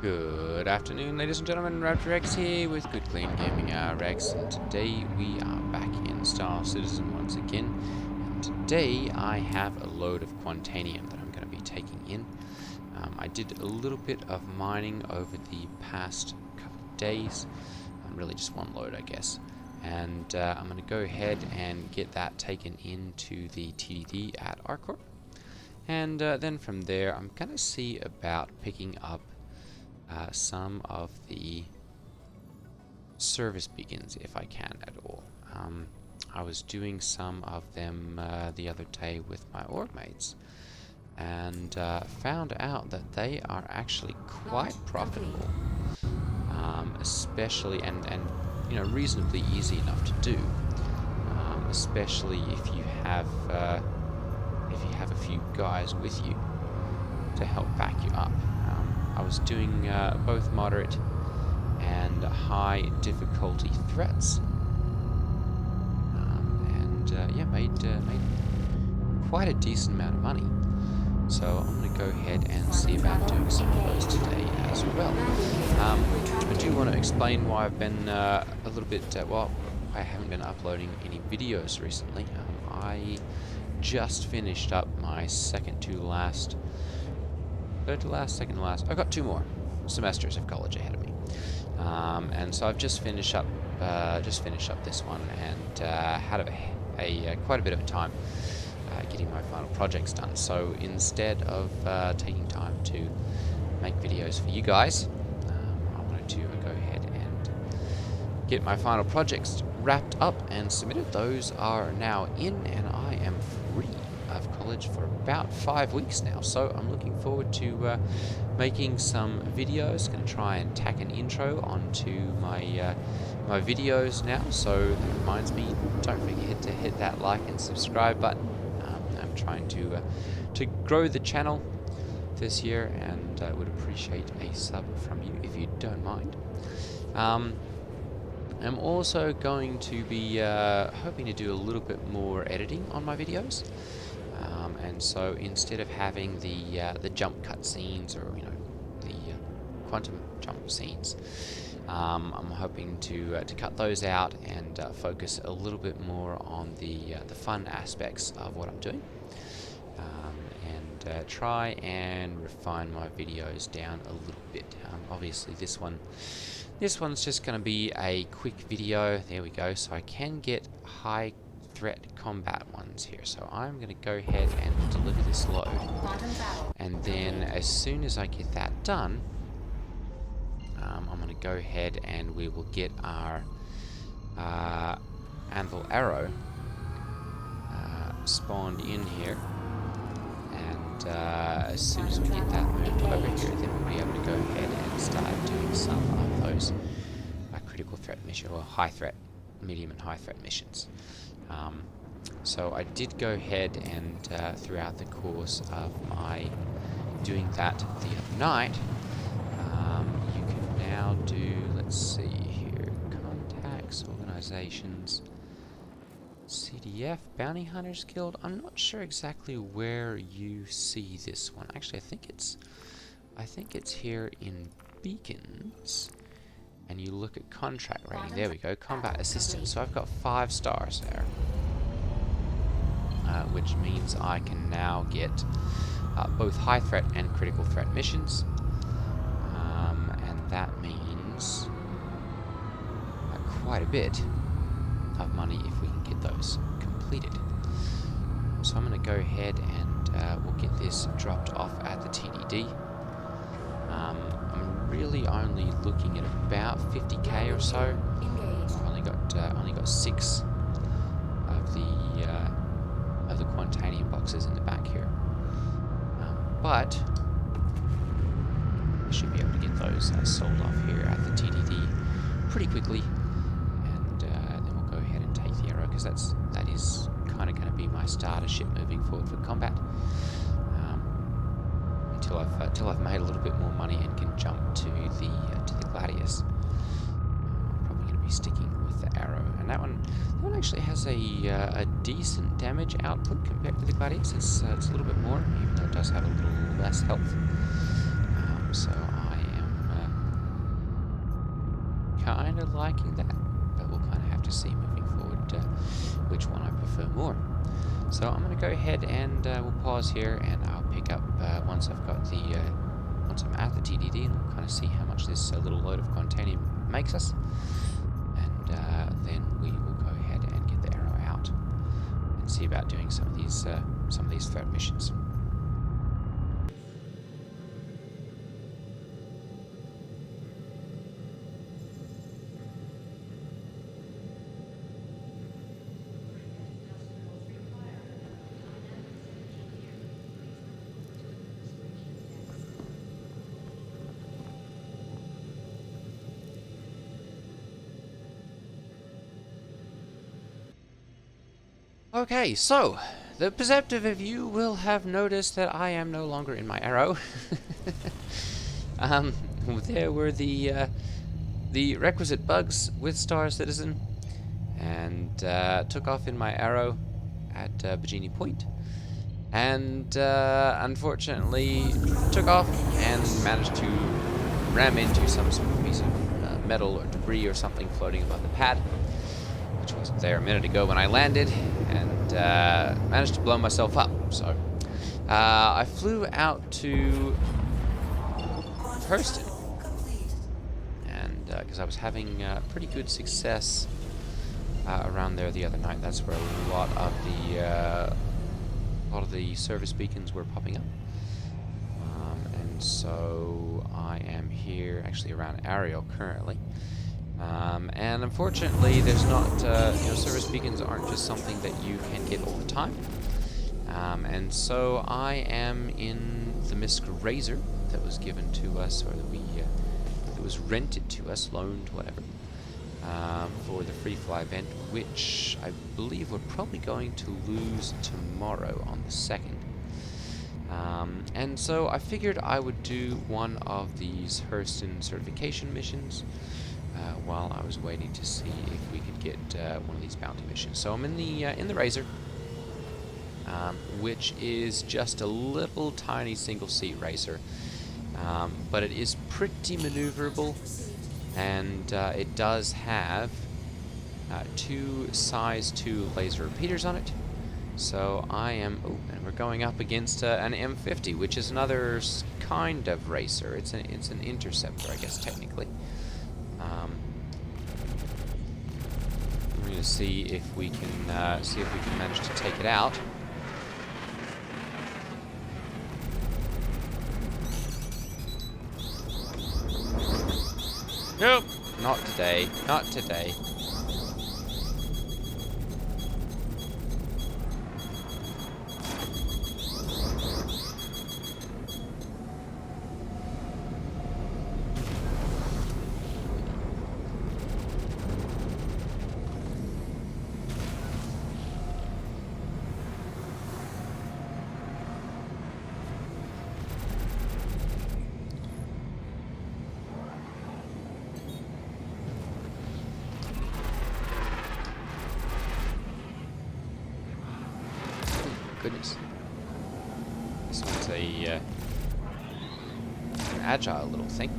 Good afternoon, ladies and gentlemen. Raptor X here with Good Clean Gaming RX, and today we are back in Star Citizen once again. And today I have a load of Quantanium that I'm going to be taking in. I did a little bit of mining over the past couple of days, really just one load, I guess. And I'm going to go ahead and get that taken into the TDD at ArcCorp. And then from there, I'm going to see about picking up some of the service beacons if I can at all. I was doing some of them the other day with my org mates and found out that they are actually quite profitable, especially and you know, reasonably easy enough to do, especially if you have a few guys with you to help back you up. I was doing both moderate and high difficulty threats, and yeah, made quite a decent amount of money. So I'm going to go ahead and see about doing some of those today as well. I do want to explain why I've been a little bit, well, I haven't been uploading any videos recently. I just finished up my second to last, I've got 2 more semesters of college ahead of me. And so I've just finished up this one and had quite a bit of time getting my final projects done. So instead of taking time to make videos for you guys, I wanted to go ahead and get my final projects wrapped up and submitted. Those are now in, and I am free of college for about 5 weeks now, so I'm looking forward to making some videos. Going to try and tack an intro onto my my videos now, so that reminds me, don't forget to hit that like and subscribe button. I'm trying to grow the channel this year, and I would appreciate a sub from you if you don't mind. I'm also going to be hoping to do a little bit more editing on my videos. And so instead of having the jump cut scenes, or you know, the quantum jump scenes, I'm hoping to cut those out and focus a little bit more on the fun aspects of what I'm doing, and try and refine my videos down a little bit. Obviously, this one's just going to be a quick video. There we go. So I can get high threat combat ones here, so I'm going to go ahead and deliver this load, and then as soon as I get that done, I'm going to go ahead and we will get our anvil arrow spawned in here, and as soon as we get that moved over here, then we'll be able to go ahead and start doing some of those critical threat mission, or high threat, medium and high threat missions. So I did go ahead and throughout the course of my doing that the other night, you can now do, let's see here, contacts, organizations, CDF, Bounty Hunters Guild. I'm not sure exactly where you see this one. Actually, I think it's here in beacons. And you look at contract rating. There we go, combat assistant. So I've got 5 stars there, which means I can now get both high threat and critical threat missions, and that means quite a bit of money if we can get those completed. So I'm going to go ahead and we'll get this dropped off at the TDD. I'm really only looking at about 50k or so. I've only got 6 of the Quantanium boxes in the back here, but I should be able to get those sold off here at the TDD pretty quickly, and then we'll go ahead and take the arrow, because that is kind of going to be my starter ship moving forward for combat. Until I've made a little bit more money and can jump to the Gladius, I'm probably going to be sticking with the arrow. And that one actually has a decent damage output compared to the Gladius. It's a little bit more, even though it does have a little less health. So I am kind of liking that, but we'll kind of have to see moving forward which one I prefer more. So I'm going to go ahead and we'll pause here, and I'll pick up once I've got the once I'm at the TDD, and we'll kind of see how much this little load of Quantanium makes us, and then we will go ahead and get the arrow out and see about doing some of these threat missions. Okay, so the perceptive of you will have noticed that I am no longer in my arrow. There were the requisite bugs with Star Citizen, and took off in my arrow at Bajini Point, and unfortunately took off and managed to ram into some sort of piece of metal or debris or something floating above the pad, which wasn't there a minute ago when I landed, and managed to blow myself up. So I flew out to Hurston, and because I was having pretty good success around there the other night. That's where a lot of the service beacons were popping up, and so I am here actually around Ariel currently. And unfortunately, there's not, service beacons aren't just something that you can get all the time. And so I am in the Misk Razor that was given to us, or that was rented to us, loaned, whatever, for the free fly event, which I believe we're probably going to lose tomorrow on the 2nd. And so I figured I would do one of these Hurston certification missions while I was waiting to see if we could get one of these bounty missions. So I'm in the Razor, which is just a little tiny single-seat racer, but it is pretty maneuverable, and it does have 2 size 2 laser repeaters on it. So I am, and we're going up against an M50, which is another kind of racer. It's an interceptor, I guess, technically. We're going to see if we can manage to take it out. Nope, not today, not today. Goodness. This one's an agile little thing.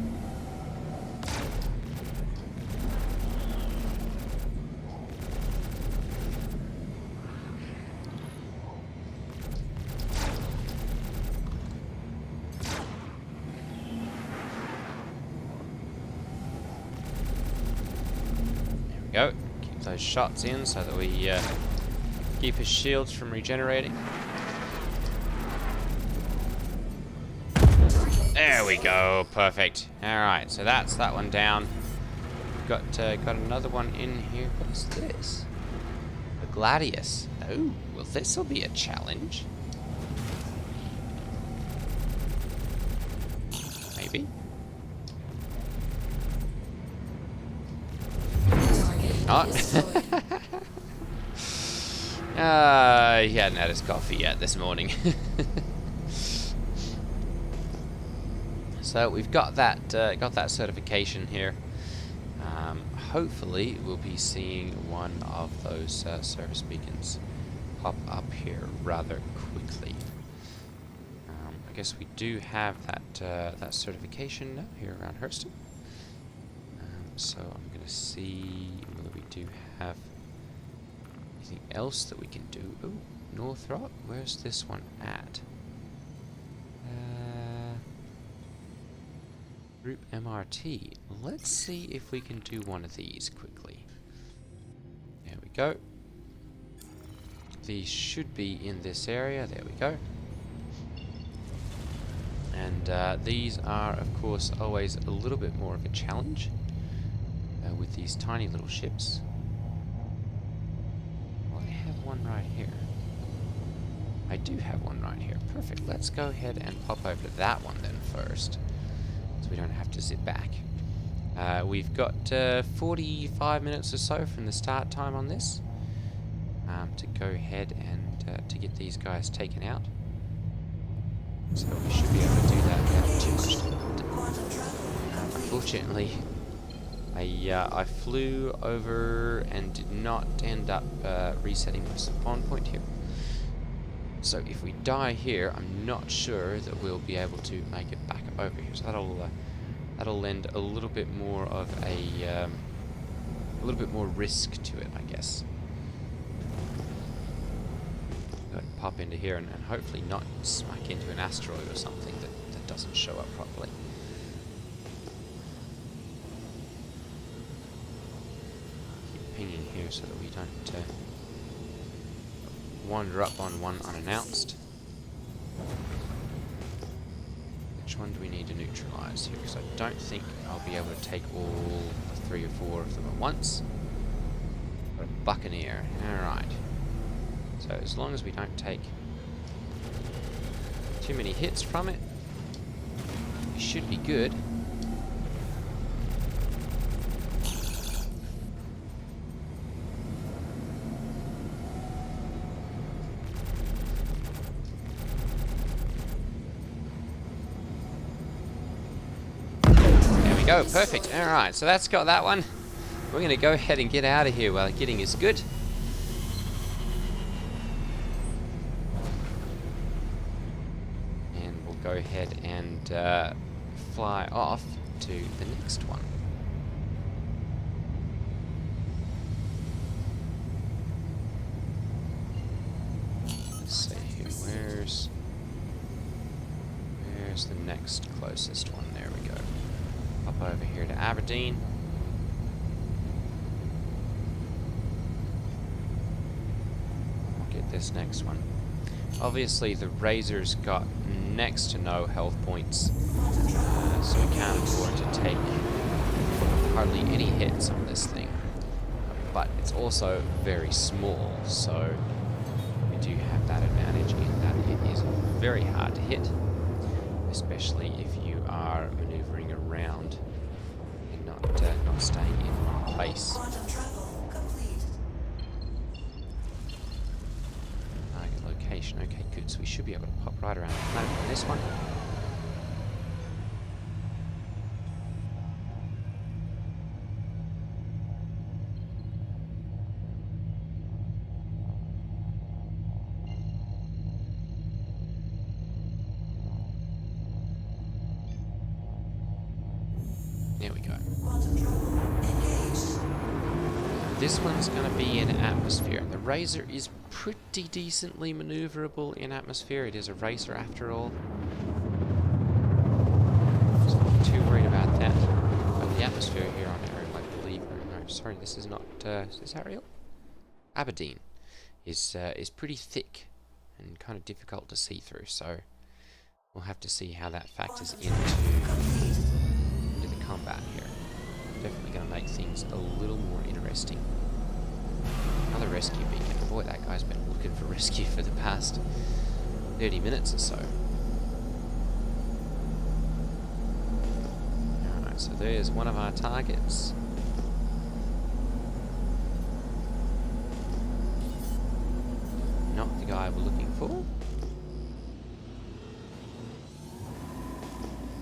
There we go. Keep those shots in so that we keep his shields from regenerating. There we go, perfect. Alright, so that's that one down. Got another one in here. What is this? The Gladius. Oh, well, this will be a challenge. Maybe. Not. He hadn't had his coffee yet this morning. So we've got that certification here. Hopefully we'll be seeing one of those service beacons pop up here rather quickly. I guess we do have that certification now here around Hurston. So I'm going to see whether we do have anything else that we can do. Oh, Northrop, where's this one at? Group MRT. Let's see if we can do one of these quickly. There we go. These should be in this area. There we go. And these are, of course, always a little bit more of a challenge with these tiny little ships. Well, I have one right here. I do have one right here. Perfect. Let's go ahead and pop over to that one then first, so we don't have to zip back. We've got 45 minutes or so from the start time on this to go ahead and to get these guys taken out. So we should be able to do that without too much time. Unfortunately, I flew over and did not end up resetting my spawn point here. So if we die here, I'm not sure that we'll be able to make it back over here. So that'll lend a little bit more of a little bit more risk to it, I guess. Go ahead and pop into here and hopefully not smack into an asteroid or something that doesn't show up properly. Keep pinging here so that we don't wander up on one unannounced. Which one do we need to neutralize here? Because I don't think I'll be able to take all 3 or 4 of them at once. Got a Buccaneer. Alright. So as long as we don't take too many hits from it, we should be good. Go, perfect. Alright, so that's got that one. We're going to go ahead and get out of here while getting is good. And we'll go ahead and fly off to the next one. Let's see here. Where's the next closest one? There we go. Up over here to Aberdeen. We'll get this next one. Obviously the Razor's got next to no health points, so we can't afford to take hardly any hits on this thing. But it's also very small, so we do have that advantage in that it is very hard to hit, especially if you are maneuvering around and not staying in one place. Target location. Okay, good. So we should be able to pop right around the planet on this one. There we go. This one's going to be in atmosphere. The Razor is pretty decently maneuverable in atmosphere. It is a racer after all. So I'm not too worried about that. But the atmosphere here on Ariel, I believe, no, sorry, this is not, is this Ariel? Aberdeen is pretty thick and kind of difficult to see through, so we'll have to see how that factors into the combat here. Definitely going to make things a little more interesting. Another rescue beacon. Boy, that guy's been looking for rescue for the past 30 minutes or so. Alright, so there's one of our targets. Not the guy we're looking for.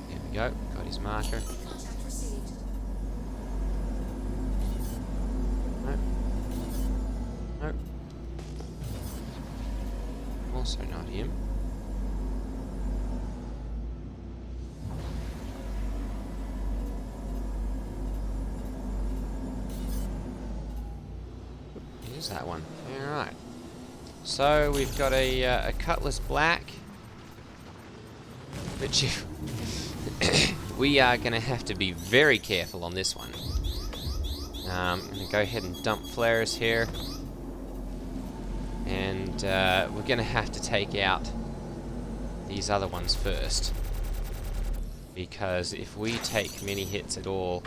There we go, got his marker. Nope. Also not him. Who's that one? Alright. So we've got a Cutlass Black, which we are going to have to be very careful on this one. I'm going to go ahead and dump flares here. And we're going to have to take out these other ones first. Because if we take many hits at all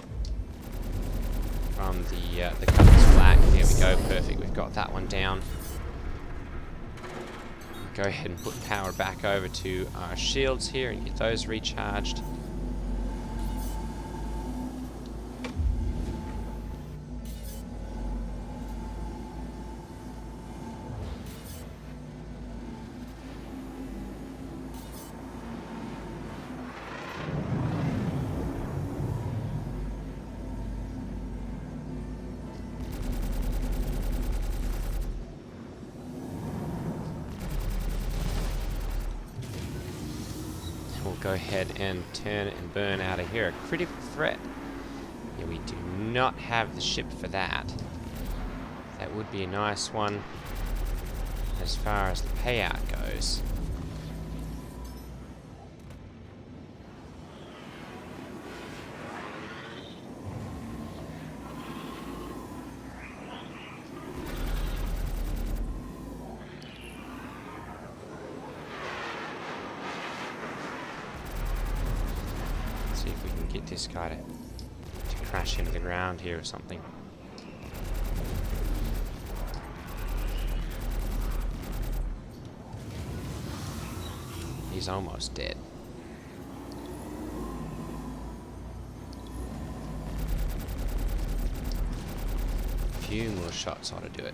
from the Cutlass Black, there we go, perfect, we've got that one down. Go ahead and put power back over to our shields here and get those recharged. Go ahead and turn and burn out of here. A critical threat. Yeah, we do not have the ship for that. That would be a nice one as far as the payout goes. See if we can get this guy to crash into the ground here or something. He's almost dead. A few more shots ought to do it.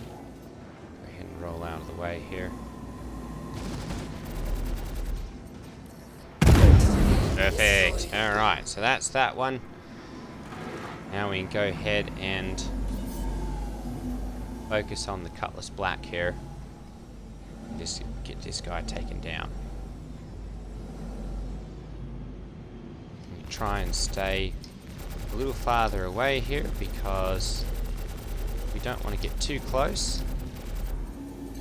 Go ahead and roll out of the way here. Perfect. Alright, so that's that one. Now we can go ahead and focus on the Cutlass Black here. Just get this guy taken down. And try and stay a little farther away here because we don't want to get too close.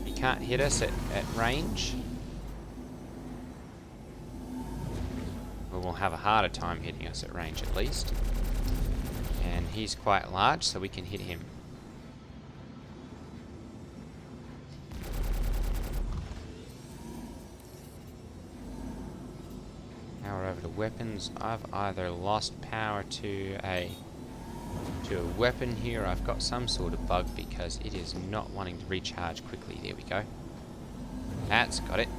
He can't hit us at range. We'll have a harder time hitting us at range at least. And he's quite large, so we can hit him. Now we're over to weapons. I've either lost power to a weapon here, I've got some sort of bug because it is not wanting to recharge quickly. There we go. That's got it.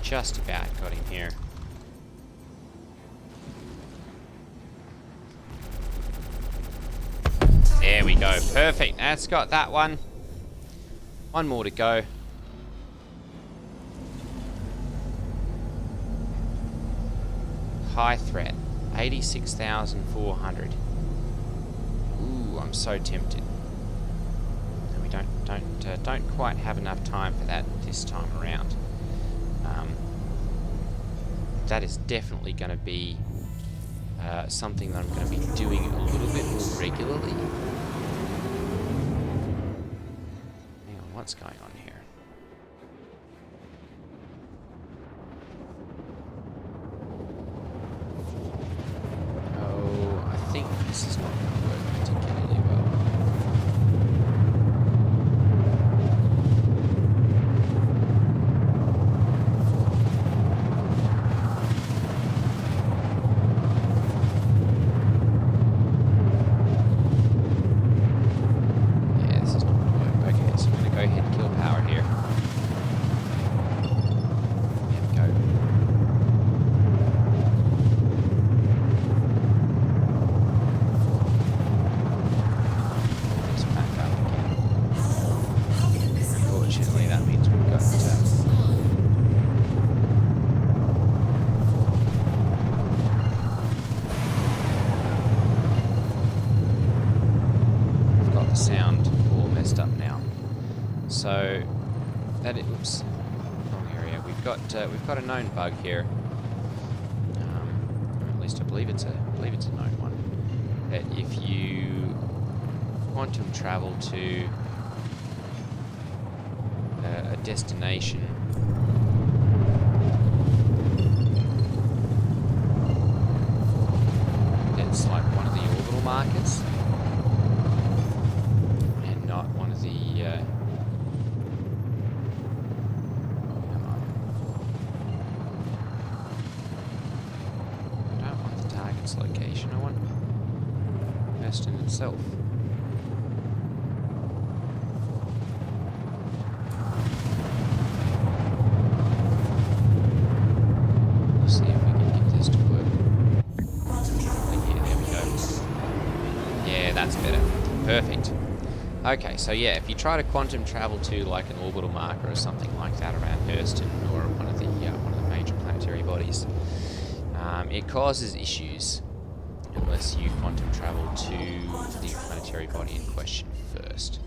Just about got him here. There we go. Perfect. That's got that one. One more to go. High threat. 86,400. Ooh, I'm so tempted. And we don't quite have enough time for that this time around. That is definitely going to be something that I'm going to be doing a little bit more regularly. Hang on, what's going on here? Oh, I think this is not going to work particularly well. sound all messed up now. So that is, oops, wrong area. We've got a known bug here. Or at least I believe it's a known one. That if you quantum travel to a destination, that's like one of the orbital markers, and not one of the come on. I don't want the target's location, I want Hurston itself. Let's see if we can get this to work. Yeah, there we go. Yeah, that's better. Perfect. Okay, so yeah, if you try to quantum travel to like an orbital marker or something like that around Hurston or one of the major planetary bodies, it causes issues unless you quantum travel to the planetary body in question first.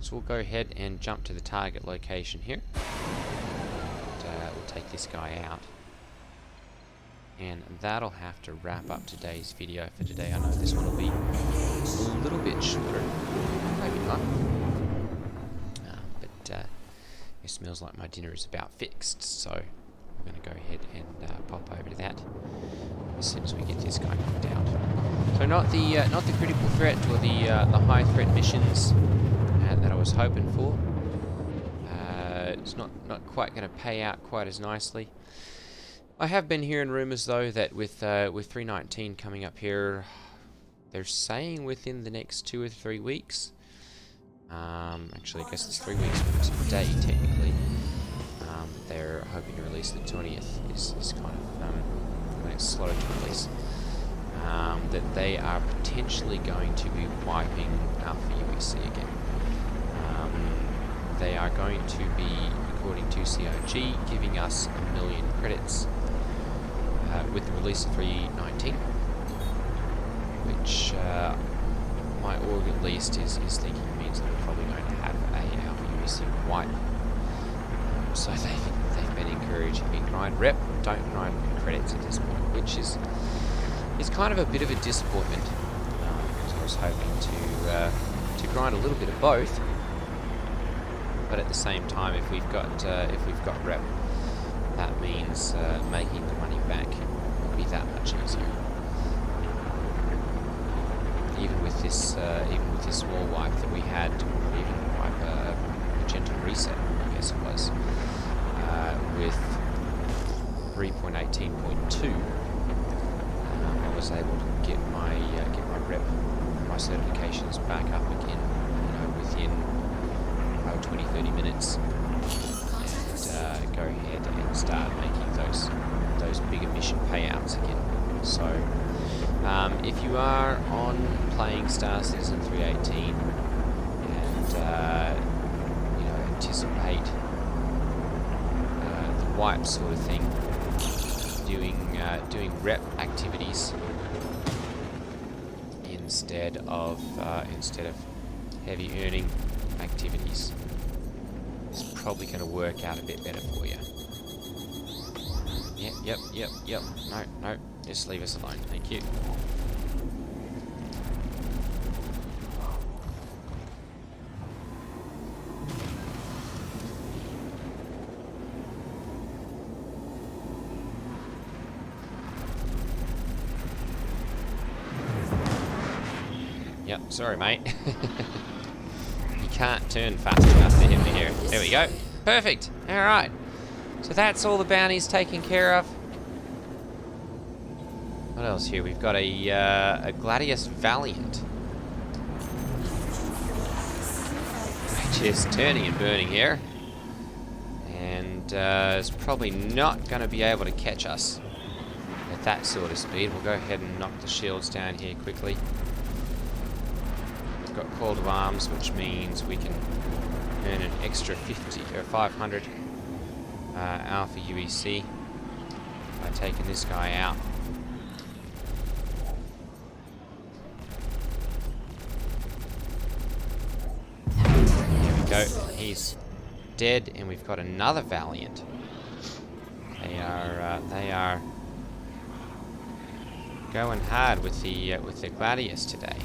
So we'll go ahead and jump to the target location here. And, we'll take this guy out. And that'll have to wrap up today's video for today. I know this one will be a little bit shorter. Maybe not. But it smells like my dinner is about fixed, so I'm going to go ahead and pop over to that as soon as we get this guy knocked out. So not the critical threat or the high threat missions that I was hoping for. It's not quite going to pay out quite as nicely. I have been hearing rumours though that with 319 coming up here, they're saying within the next 2 or 3 weeks. Actually, I guess it's 3 weeks from today technically. They're hoping to release the 20th. Is kind of when it's slotted to release. That they are potentially going to be wiping Alpha UEC again. They are going to be, according to COG, giving us 1 million credits with the release of 319, which my org at least is thinking means that we're probably going to have a Alpha UEC wipe. So they've been encouraging me, grind rep, don't grind credits at this point, which is kind of a bit of a disappointment. Because I was hoping to grind a little bit of both. But at the same time, if we've got rep, that means making the money back will be that much easier. Even with this small wipe that we had, even wipe a gentle reset, I guess it was, with 3.18.2, I was able to get my rep, my certifications back up again, within 20-30 minutes, and go ahead and start making those bigger mission payouts again. So if you are on playing Star Citizen 318 and anticipate the wipe sort of thing, doing rep activities instead of heavy earning activities, is probably going to work out a bit better for you. Yep. No, just leave us alone. Thank you. Yep, sorry mate. You can't turn fast enough to hit me here. There we go. Perfect. Alright. So that's all the bounties taken care of. What else here? We've got a Gladius Valiant, which is turning and burning here. And is probably not going to be able to catch us at that sort of speed. We'll go ahead and knock the shields down here quickly. We've got Call to Arms, which means we can earn an extra 50 or 500 Alpha UEC by taking this guy out. he's dead, and we've got another Valiant. They are going hard with the Gladius today.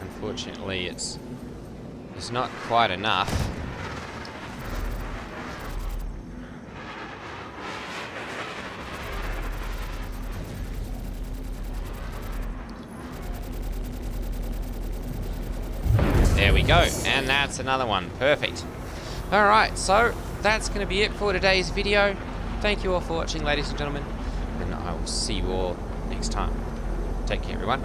Unfortunately, it's not quite enough. There we go, and that's another one. Perfect. Alright, so that's going to be it for today's video. Thank you all for watching, ladies and gentlemen, and I will see you all next time. Take care, everyone.